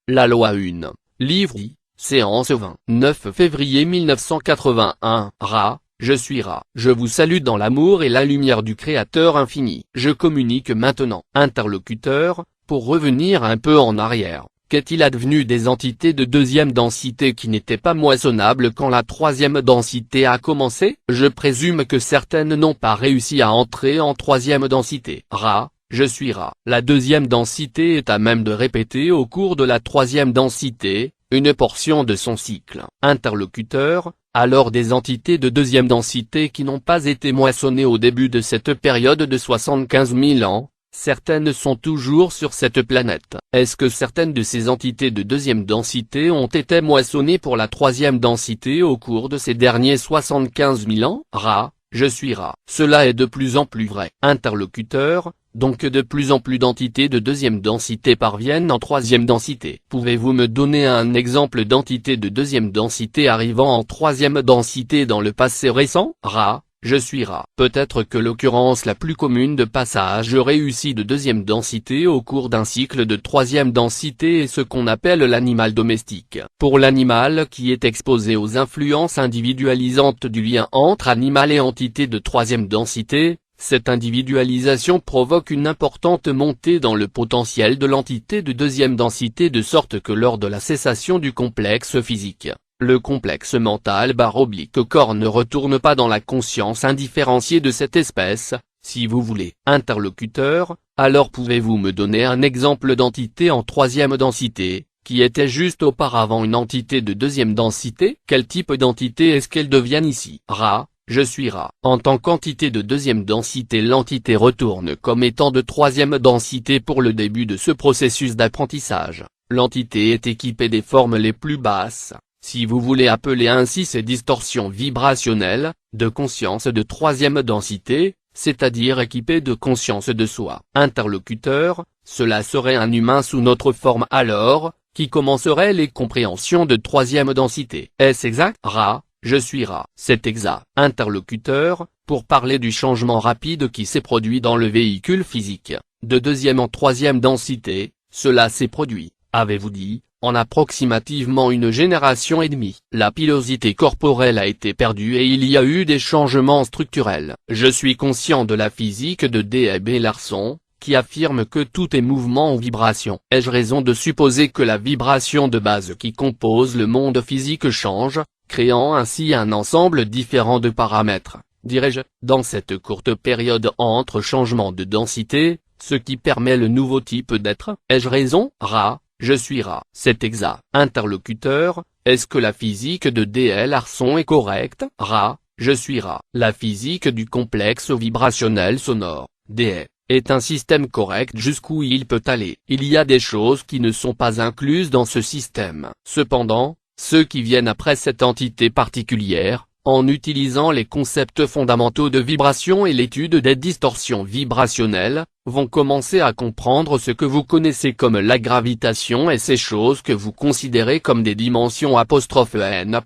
La loi 1. Livre 10. Séance 20. 9 février 1981. Ra. Je suis Ra. Je vous salue dans l'amour et la lumière du Créateur infini. Je communique maintenant. Interlocuteur, pour revenir un peu en arrière. Qu'est-il advenu des entités de deuxième densité qui n'étaient pas moissonnables quand la troisième densité a commencé? Je présume que certaines n'ont pas réussi à entrer en troisième densité. Ra. Je suis Ra. La deuxième densité est à même de répéter au cours de la troisième densité une portion de son cycle. Interlocuteur, alors des entités de deuxième densité qui n'ont pas été moissonnées au début de cette période de 75 000 ans, certaines sont toujours sur cette planète. Est-ce que certaines de ces entités de deuxième densité ont été moissonnées pour la troisième densité au cours de ces derniers 75 000 ans? Ra. Je suis Ra. Cela est de plus en plus vrai. Interlocuteur, donc de plus en plus d'entités de deuxième densité parviennent en troisième densité. Pouvez-vous me donner un exemple d'entité de deuxième densité arrivant en troisième densité dans le passé récent? Ra. Je suis Ra. Peut-être que l'occurrence la plus commune de passage réussi de deuxième densité au cours d'un cycle de troisième densité est ce qu'on appelle l'animal domestique. Pour l'animal qui est exposé aux influences individualisantes du lien entre animal et entité de troisième densité, cette individualisation provoque une importante montée dans le potentiel de l'entité de deuxième densité de sorte que lors de la cessation du complexe physique, le complexe mental / corps ne retourne pas dans la conscience indifférenciée de cette espèce, si vous voulez. Interlocuteur, alors pouvez-vous me donner un exemple d'entité en troisième densité, qui était juste auparavant une entité de deuxième densité? Quel type d'entité est-ce qu'elle devient ici? Ra. Je suis Ra. En tant qu'entité de deuxième densité, l'entité retourne comme étant de troisième densité pour le début de ce processus d'apprentissage. L'entité est équipée des formes les plus basses, si vous voulez appeler ainsi ces distorsions vibrationnelles, de conscience de troisième densité, c'est-à-dire équipée de conscience de soi. Interlocuteur, cela serait un humain sous notre forme alors, qui commencerait les compréhensions de troisième densité. Est-ce exact? Ra. Je suis Ra. C'est exact. Interlocuteur, pour parler du changement rapide qui s'est produit dans le véhicule physique, de deuxième en troisième densité, cela s'est produit, avez-vous dit, en approximativement une génération et demie. La pilosité corporelle a été perdue et il y a eu des changements structurels. Je suis conscient de la physique de D.B. Larson, qui affirme que tout est mouvement ou vibration. Ai-je raison de supposer que la vibration de base qui compose le monde physique change, créant ainsi un ensemble différent de paramètres, dirais-je, dans cette courte période entre changements de densité, ce qui permet le nouveau type d'être? Ai-je raison? Ra. Je suis Ra. C'est exact. Interlocuteur, est-ce que la physique de D.L. Larson est correcte? Ra. Je suis Ra. La physique du complexe vibrationnel sonore, D.E., est un système correct jusqu'où il peut aller. Il y a des choses qui ne sont pas incluses dans ce système. Cependant, ceux qui viennent après cette entité particulière, en utilisant les concepts fondamentaux de vibration et l'étude des distorsions vibrationnelles, vont commencer à comprendre ce que vous connaissez comme la gravitation et ces choses que vous considérez comme des dimensions '(n).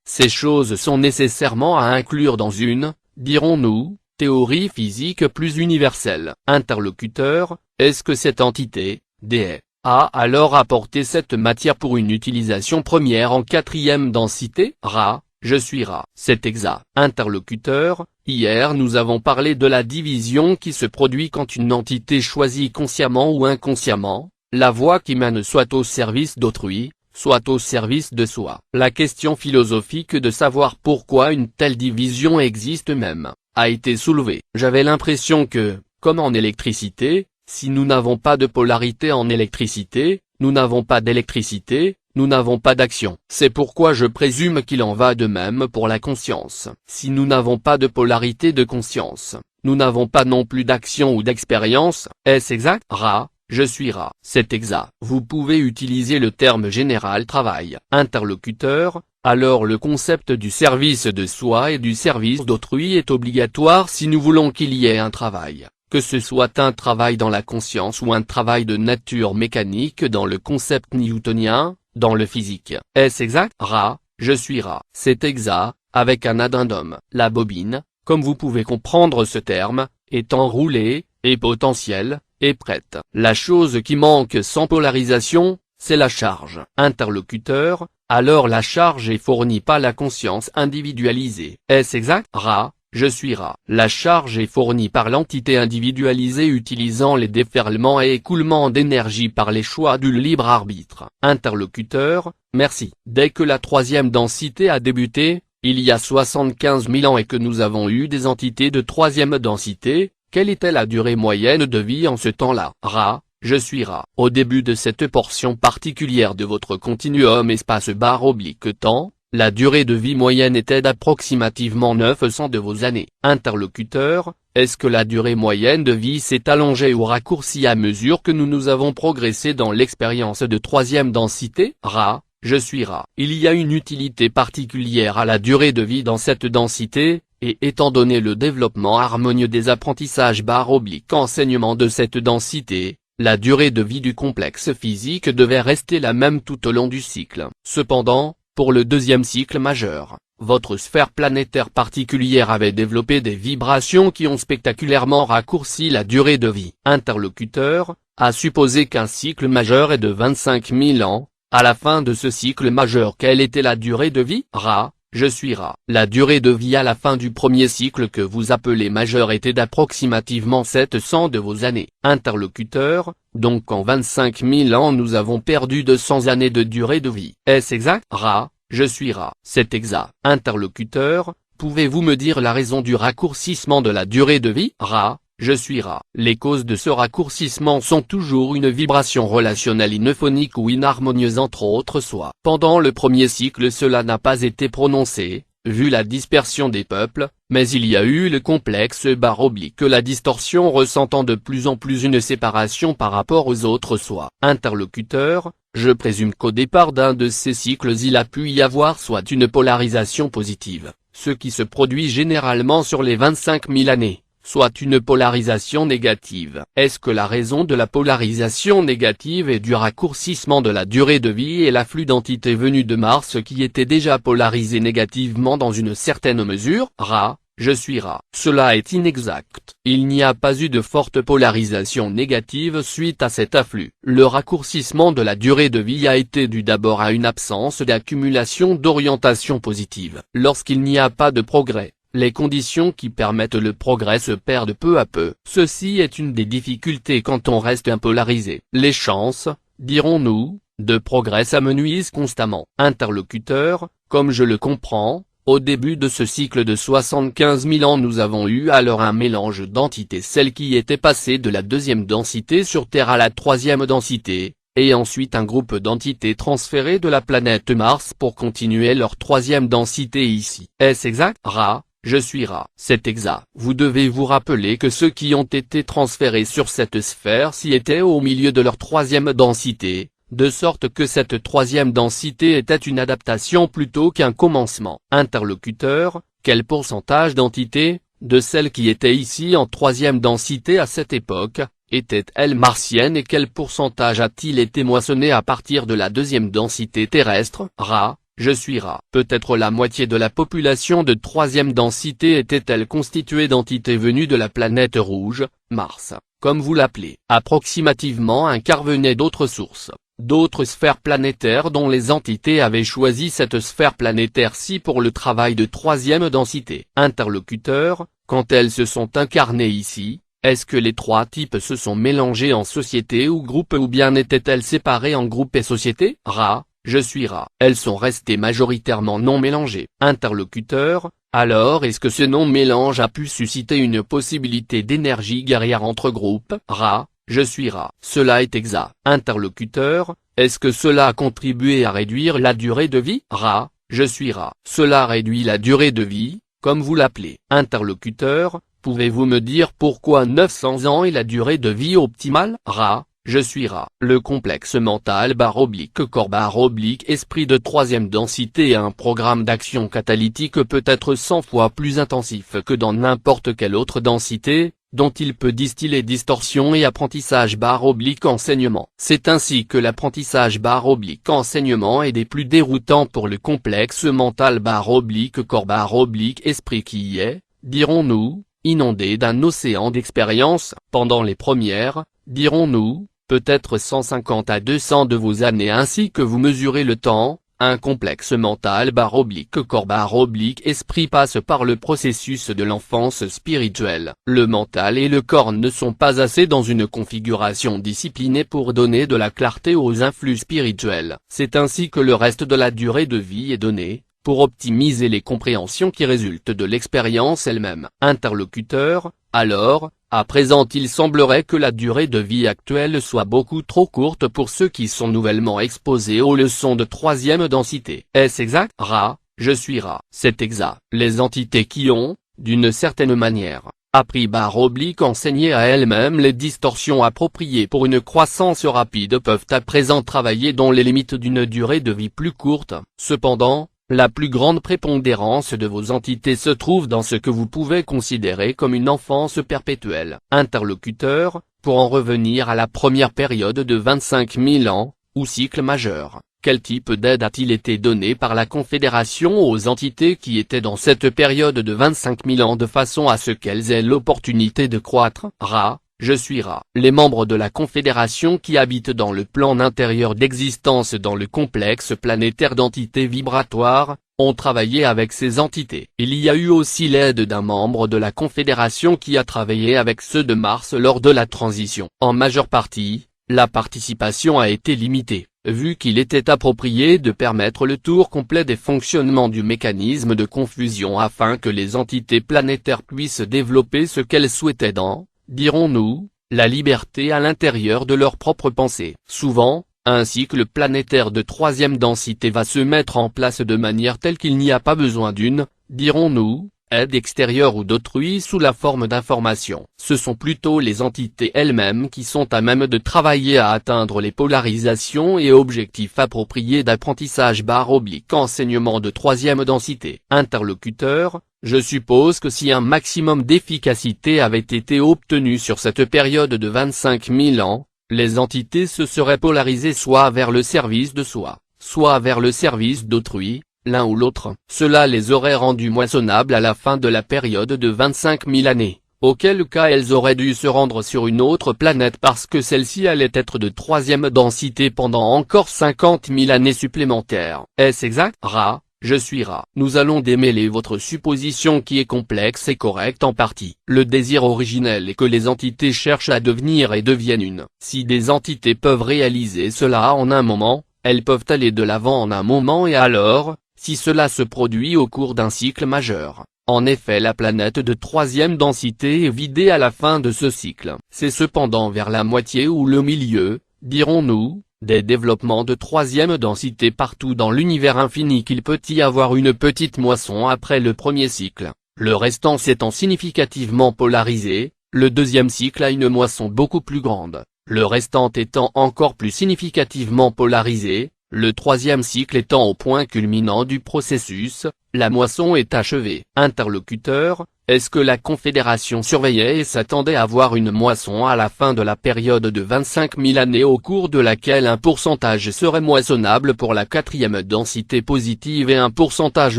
Ces choses sont nécessairement à inclure dans une, dirons-nous, théorie physique plus universelle. Interlocuteur, est-ce que cette entité, D, a alors apporté cette matière pour une utilisation première en quatrième densité? Ra. Je suis Ra. C'est exact. Interlocuteur, hier nous avons parlé de la division qui se produit quand une entité choisit consciemment ou inconsciemment, la voie qui mène soit au service d'autrui, soit au service de soi. La question philosophique de savoir pourquoi une telle division existe même, a été soulevée. J'avais l'impression que, comme en électricité, si nous n'avons pas de polarité en électricité, nous n'avons pas d'électricité, nous n'avons pas d'action. C'est pourquoi je présume qu'il en va de même pour la conscience. Si nous n'avons pas de polarité de conscience, nous n'avons pas non plus d'action ou d'expérience. Est-ce exact? Ra. Je suis Ra. C'est exact. Vous pouvez utiliser le terme général travail. Interlocuteur, alors le concept du service de soi et du service d'autrui est obligatoire si nous voulons qu'il y ait un travail. Que ce soit un travail dans la conscience ou un travail de nature mécanique dans le concept newtonien, dans le physique. Est-ce exact? Ra. Je suis Ra. C'est exact, avec un addendum. La bobine, comme vous pouvez comprendre ce terme, est enroulée, est potentielle, est prête. La chose qui manque sans polarisation, c'est la charge. Interlocuteur, alors la charge est fournie par la conscience individualisée. Est-ce exact? Ra, je suis Ra. La charge est fournie par l'entité individualisée utilisant les déferlements et écoulements d'énergie par les choix du libre arbitre. Interlocuteur, merci. Dès que la troisième densité a débuté, il y a 75 000 ans et que nous avons eu des entités de troisième densité, quelle était la durée moyenne de vie en ce temps-là? Ra, je suis Ra. Au début de cette portion particulière de votre continuum espace-temps, la durée de vie moyenne était d'approximativement 900 de vos années. Interlocuteur, est-ce que la durée moyenne de vie s'est allongée ou raccourcie à mesure que nous avons progressé dans l'expérience de troisième densité? Ra, je suis Ra. Il y a une utilité particulière à la durée de vie dans cette densité, et étant donné le développement harmonieux des apprentissages /enseignement de cette densité, la durée de vie du complexe physique devait rester la même tout au long du cycle. Cependant, pour le deuxième cycle majeur, votre sphère planétaire particulière avait développé des vibrations qui ont spectaculairement raccourci la durée de vie. Interlocuteur, à supposer qu'un cycle majeur est de 25 000 ans, à la fin de ce cycle majeur quelle était la durée de vie? Ra, je suis Ra. La durée de vie à la fin du premier cycle que vous appelez majeur était d'approximativement 700 de vos années. Interlocuteur, donc en 25 000 ans nous avons perdu 200 années de durée de vie. Est-ce exact? Ra, je suis Ra. C'est exact. Interlocuteur, pouvez-vous me dire la raison du raccourcissement de la durée de vie? Ra, je suis Ra. Les causes de ce raccourcissement sont toujours une vibration relationnelle ineuphonique ou inharmonieuse entre autres soit. Pendant le premier cycle cela n'a pas été prononcé, vu la dispersion des peuples, mais il y a eu le complexe / la distorsion ressentant de plus en plus une séparation par rapport aux autres soi. Interlocuteur, je présume qu'au départ d'un de ces cycles il a pu y avoir soit une polarisation positive, ce qui se produit généralement sur les 25 000 années, soit une polarisation négative. Est-ce que la raison de la polarisation négative et du raccourcissement de la durée de vie est l'afflux d'entités venues de Mars qui étaient déjà polarisées négativement dans une certaine mesure? Ra, je suis Ra. Cela est inexact. Il n'y a pas eu de forte polarisation négative suite à cet afflux. Le raccourcissement de la durée de vie a été dû d'abord à une absence d'accumulation d'orientation positive. Lorsqu'il n'y a pas de progrès, les conditions qui permettent le progrès se perdent peu à peu. Ceci est une des difficultés quand on reste impolarisé. Les chances, dirons-nous, de progrès s'amenuisent constamment. Interlocuteur, comme je le comprends, au début de ce cycle de 75 000 ans nous avons eu alors un mélange d'entités, celles qui étaient passées de la deuxième densité sur Terre à la troisième densité, et ensuite un groupe d'entités transférées de la planète Mars pour continuer leur troisième densité ici. Est-ce exact? Ra, je suis Ra. C'est exact. Vous devez vous rappeler que ceux qui ont été transférés sur cette sphère-ci étaient au milieu de leur troisième densité, de sorte que cette troisième densité était une adaptation plutôt qu'un commencement. Interlocuteur, quel pourcentage d'entités, de celles qui étaient ici en troisième densité à cette époque, étaient-elles martiennes et quel pourcentage a-t-il été moissonné à partir de la deuxième densité terrestre? Ra, je suis Ra. Peut-être la moitié de la population de troisième densité était-elle constituée d'entités venues de la planète rouge, Mars, comme vous l'appelez. Approximativement un quart venait d'autres sources, d'autres sphères planétaires dont les entités avaient choisi cette sphère planétaire-ci pour le travail de troisième densité. Interlocuteur, quand elles se sont incarnées ici, est-ce que les trois types se sont mélangés en société ou groupe ou bien étaient-elles séparées en groupe et société? Ra, je suis Ra. Elles sont restées majoritairement non mélangées. Interlocuteur, alors est-ce que ce non-mélange a pu susciter une possibilité d'énergie guerrière entre groupes? Ra, je suis Ra. Cela est exact. Interlocuteur, est-ce que cela a contribué à réduire la durée de vie? Ra, je suis Ra. Cela réduit la durée de vie, comme vous l'appelez. Interlocuteur, pouvez-vous me dire pourquoi 900 ans est la durée de vie optimale? Ra, je suis Ra. Le complexe mental /corps / esprit de troisième densité est un programme d'action catalytique peut être 100 fois plus intensif que dans n'importe quelle autre densité, dont il peut distiller distorsion et apprentissage / enseignement. C'est ainsi que l'apprentissage / enseignement est des plus déroutants pour le complexe mental / corps / esprit qui y est, dirons-nous, inondé d'un océan d'expériences, pendant les premières, dirons-nous, peut-être 150 à 200 de vos années ainsi que vous mesurez le temps. Un complexe mental / esprit passe par le processus de l'enfance spirituelle. Le mental et le corps ne sont pas assez dans une configuration disciplinée pour donner de la clarté aux influx spirituels. C'est ainsi que le reste de la durée de vie est donné, pour optimiser les compréhensions qui résultent de l'expérience elle-même. Interlocuteur, alors, à présent il semblerait que la durée de vie actuelle soit beaucoup trop courte pour ceux qui sont nouvellement exposés aux leçons de troisième densité. Est-ce exact? Ra, je suis Ra. C'est exact. Les entités qui ont, d'une certaine manière, appris / enseigné à elles-mêmes les distorsions appropriées pour une croissance rapide peuvent à présent travailler dans les limites d'une durée de vie plus courte. Cependant, la plus grande prépondérance de vos entités se trouve dans ce que vous pouvez considérer comme une enfance perpétuelle. Interlocuteur, pour en revenir à la première période de 25 000 ans, ou cycle majeur, quel type d'aide a-t-il été donné par la Confédération aux entités qui étaient dans cette période de 25 000 ans de façon à ce qu'elles aient l'opportunité de croître? Ra, je suis Ra. Les membres de la Confédération qui habitent dans le plan intérieur d'existence dans le complexe planétaire d'entités vibratoires, ont travaillé avec ces entités. Il y a eu aussi l'aide d'un membre de la Confédération qui a travaillé avec ceux de Mars lors de la transition. En majeure partie, la participation a été limitée, vu qu'il était approprié de permettre le tour complet des fonctionnements du mécanisme de confusion afin que les entités planétaires puissent développer ce qu'elles souhaitaient dans, dirons-nous, la liberté à l'intérieur de leurs propres pensées. Souvent, un cycle planétaire de troisième densité va se mettre en place de manière telle qu'il n'y a pas besoin d'une, dirons-nous, aide extérieure ou d'autrui sous la forme d'information. Ce sont plutôt les entités elles-mêmes qui sont à même de travailler à atteindre les polarisations et objectifs appropriés d'apprentissage / enseignement de troisième densité. Interlocuteur, je suppose que si un maximum d'efficacité avait été obtenu sur cette période de 25 000 ans, les entités se seraient polarisées soit vers le service de soi, soit vers le service d'autrui, l'un ou l'autre. Cela les aurait rendues moissonnables à la fin de la période de 25 000 années, auquel cas elles auraient dû se rendre sur une autre planète parce que celle-ci allait être de troisième densité pendant encore 50 000 années supplémentaires. Est-ce exact? Ra, je suis Ra. Nous allons démêler votre supposition qui est complexe et correcte en partie. Le désir originel est que les entités cherchent à devenir et deviennent une. Si des entités peuvent réaliser cela en un moment, elles peuvent aller de l'avant en un moment et alors, si cela se produit au cours d'un cycle majeur. En effet, la planète de troisième densité est vidée à la fin de ce cycle. C'est cependant vers la moitié ou le milieu, dirons-nous, des développements de troisième densité partout dans l'univers infini qu'il peut y avoir une petite moisson après le premier cycle, le restant s'étant significativement polarisé, le deuxième cycle a une moisson beaucoup plus grande, le restant étant encore plus significativement polarisé, le troisième cycle étant au point culminant du processus, la moisson est achevée. Interlocuteur, est-ce que la Confédération surveillait et s'attendait à voir une moisson à la fin de la période de 25 000 années au cours de laquelle un pourcentage serait moissonnable pour la quatrième densité positive et un pourcentage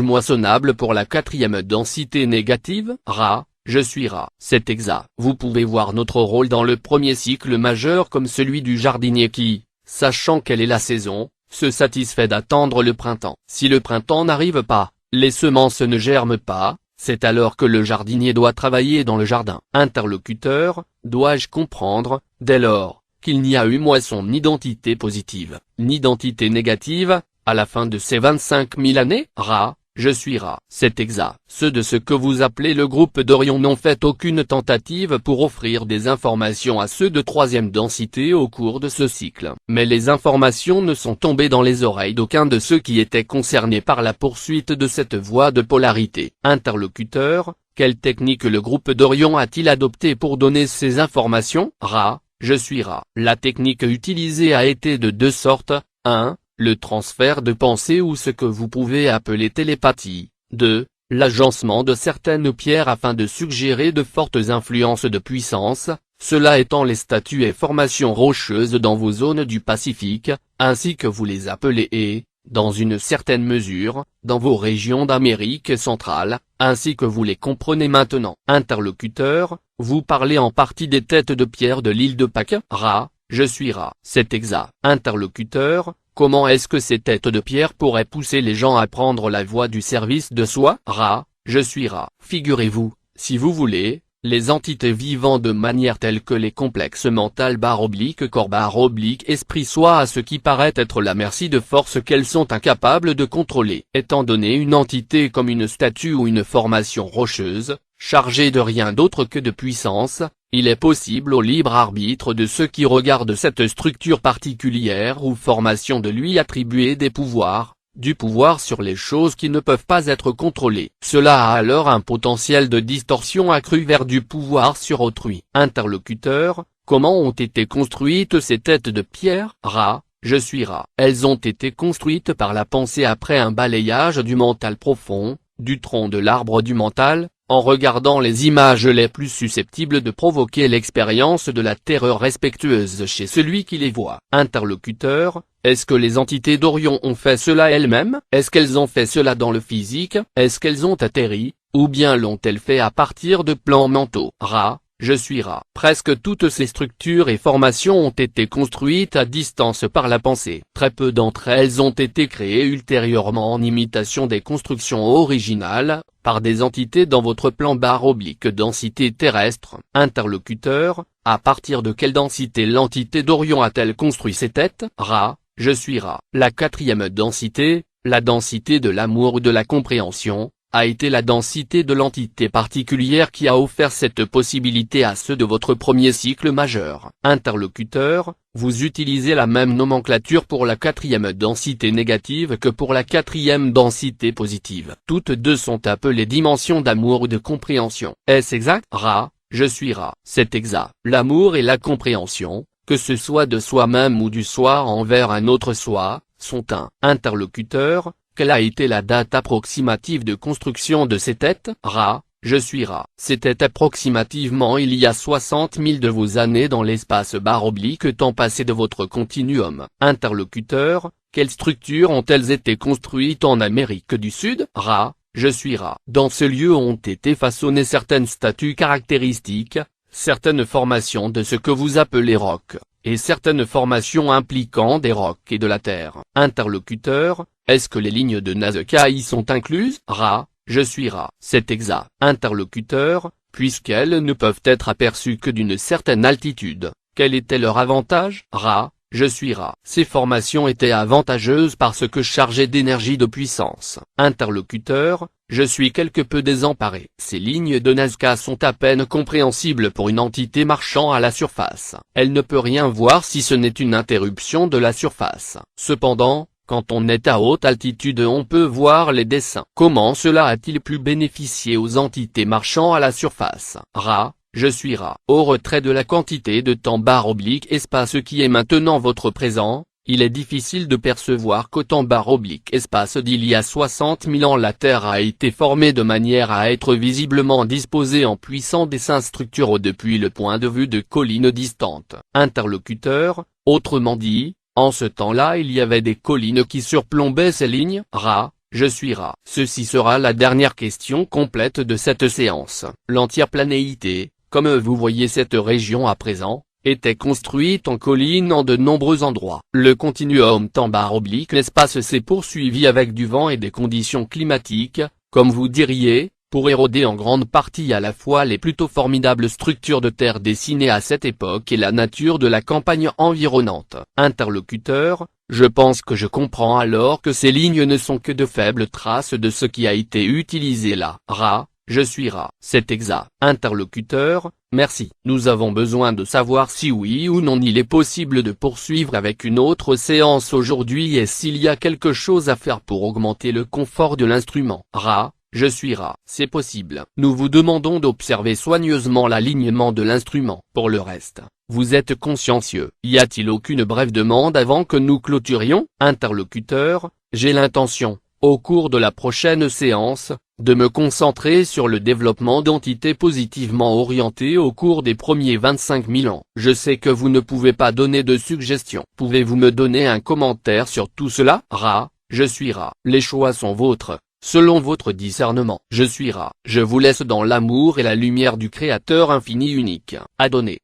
moissonnable pour la quatrième densité négative? Ra, je suis Ra. C'est exact. Vous pouvez voir notre rôle dans le premier cycle majeur comme celui du jardinier qui, sachant quelle est la saison, se satisfait d'attendre le printemps. Si le printemps n'arrive pas, les semences ne germent pas, c'est alors que le jardinier doit travailler dans le jardin. Interlocuteur, dois-je comprendre, dès lors, qu'il n'y a eu moisson ni d'entité positive, ni d'entité négative, à la fin de ces 25 000 années? Ra, je suis Ra. C'est exact. Ceux de ce que vous appelez le groupe d'Orion n'ont fait aucune tentative pour offrir des informations à ceux de troisième densité au cours de ce cycle. Mais les informations ne sont tombées dans les oreilles d'aucun de ceux qui étaient concernés par la poursuite de cette voie de polarité. Interlocuteur, quelle technique le groupe d'Orion a-t-il adopté pour donner ces informations? Ra, je suis Ra. La technique utilisée a été de deux sortes. 1. Le transfert de pensée ou ce que vous pouvez appeler télépathie. 2. L'agencement de certaines pierres afin de suggérer de fortes influences de puissance, cela étant les statues et formations rocheuses dans vos zones du Pacifique, ainsi que vous les appelez et, dans une certaine mesure, dans vos régions d'Amérique centrale, ainsi que vous les comprenez maintenant. Interlocuteur, vous parlez en partie des têtes de pierre de l'île de Pâques? Ra, je suis Ra. C'est exact. Interlocuteur, comment est-ce que ces têtes de pierre pourraient pousser les gens à prendre la voie du service de soi? Ra, je suis Ra. Figurez-vous, si vous voulez, les entités vivant de manière telle que les complexes mental/corps/esprit soient à ce qui paraît être la merci de forces qu'elles sont incapables de contrôler. Étant donné une entité comme une statue ou une formation rocheuse, chargée de rien d'autre que de puissance, il est possible au libre arbitre de ceux qui regardent cette structure particulière ou formation de lui attribuer des pouvoirs, du pouvoir sur les choses qui ne peuvent pas être contrôlées. Cela a alors un potentiel de distorsion accru vers du pouvoir sur autrui. Interlocuteur, comment ont été construites ces têtes de pierre? Ra, je suis Ra. Elles ont été construites par la pensée après un balayage du mental profond, du tronc de l'arbre du mental, en regardant les images les plus susceptibles de provoquer l'expérience de la terreur respectueuse chez celui qui les voit. Interlocuteur, est-ce que les entités d'Orion ont fait cela elles-mêmes? Est-ce qu'elles ont fait cela dans le physique? Est-ce qu'elles ont atterri, ou bien l'ont-elles fait à partir de plans mentaux? Ra, je suis Ra. Presque toutes ces structures et formations ont été construites à distance par la pensée. Très peu d'entre elles ont été créées ultérieurement en imitation des constructions originales, par des entités dans votre plan/densité terrestre. Interlocuteur, à partir de quelle densité l'entité d'Orion a-t-elle construit ces têtes? Ra, je suis Ra. La quatrième densité, la densité de l'amour ou de la compréhension, a été la densité de l'entité particulière qui a offert cette possibilité à ceux de votre premier cycle majeur. Interlocuteur, vous utilisez la même nomenclature pour la quatrième densité négative que pour la quatrième densité positive. Toutes deux sont appelées dimensions d'amour ou de compréhension. Est-ce exact? Ra, je suis Ra. C'est exact. L'amour et la compréhension, que ce soit de soi-même ou du soi envers un autre soi, sont un. Interlocuteur, quelle a été la date approximative de construction de ces têtes? Ra, je suis Ra. C'était approximativement il y a 60 000 de vos années dans l'espace/temps passé de votre continuum. Interlocuteur, quelles structures ont-elles été construites en Amérique du Sud? Ra, je suis Ra. Dans ce lieu ont été façonnées certaines statues caractéristiques, certaines formations de ce que vous appelez rocs, et certaines formations impliquant des rocs et de la terre. Interlocuteur, est-ce que les lignes de Nazca y sont incluses? Ra, je suis Ra. C'est exact. Interlocuteur, puisqu'elles ne peuvent être aperçues que d'une certaine altitude, quel était leur avantage? Ra, je suis Ra. Ces formations étaient avantageuses parce que chargées d'énergie de puissance. Interlocuteur, je suis quelque peu désemparé. Ces lignes de Nazca sont à peine compréhensibles pour une entité marchant à la surface. Elle ne peut rien voir si ce n'est une interruption de la surface. Cependant, quand on est à haute altitude on peut voir les dessins. Comment cela a-t-il pu bénéficier aux entités marchant à la surface? Ra, je suis Ra. Au retrait de la quantité de temps/espace qui est maintenant votre présent, il est difficile de percevoir qu'au temps/espace d'il y a 60 000 ans la Terre a été formée de manière à être visiblement disposée en puissants dessins structuraux depuis le point de vue de collines distantes. Interlocuteur, autrement dit, en ce temps-là il y avait des collines qui surplombaient ces lignes? Ra, je suis Ra. Ceci sera la dernière question complète de cette séance. L'entière planéité, comme vous voyez cette région à présent, était construite en collines en de nombreux endroits. Le continuum temps/espace s'est poursuivi avec du vent et des conditions climatiques, comme vous diriez, pour éroder en grande partie à la fois les plutôt formidables structures de terre dessinées à cette époque et la nature de la campagne environnante. Interlocuteur, je pense que je comprends alors que ces lignes ne sont que de faibles traces de ce qui a été utilisé là. Ra, je suis Ra. C'est exact. Interlocuteur, merci. Nous avons besoin de savoir si oui ou non il est possible de poursuivre avec une autre séance aujourd'hui et s'il y a quelque chose à faire pour augmenter le confort de l'instrument. Ra, je suis Ra. C'est possible. Nous vous demandons d'observer soigneusement l'alignement de l'instrument. Pour le reste, vous êtes consciencieux. Y a-t-il aucune brève demande avant que nous clôturions? Interlocuteur, j'ai l'intention, au cours de la prochaine séance, de me concentrer sur le développement d'entités positivement orientées au cours des premiers 25 000 ans. Je sais que vous ne pouvez pas donner de suggestions. Pouvez-vous me donner un commentaire sur tout cela? Ra, je suis Ra. Les choix sont vôtres, selon votre discernement. Je suis Ra. Je vous laisse dans l'amour et la lumière du Créateur infini unique. Adonné.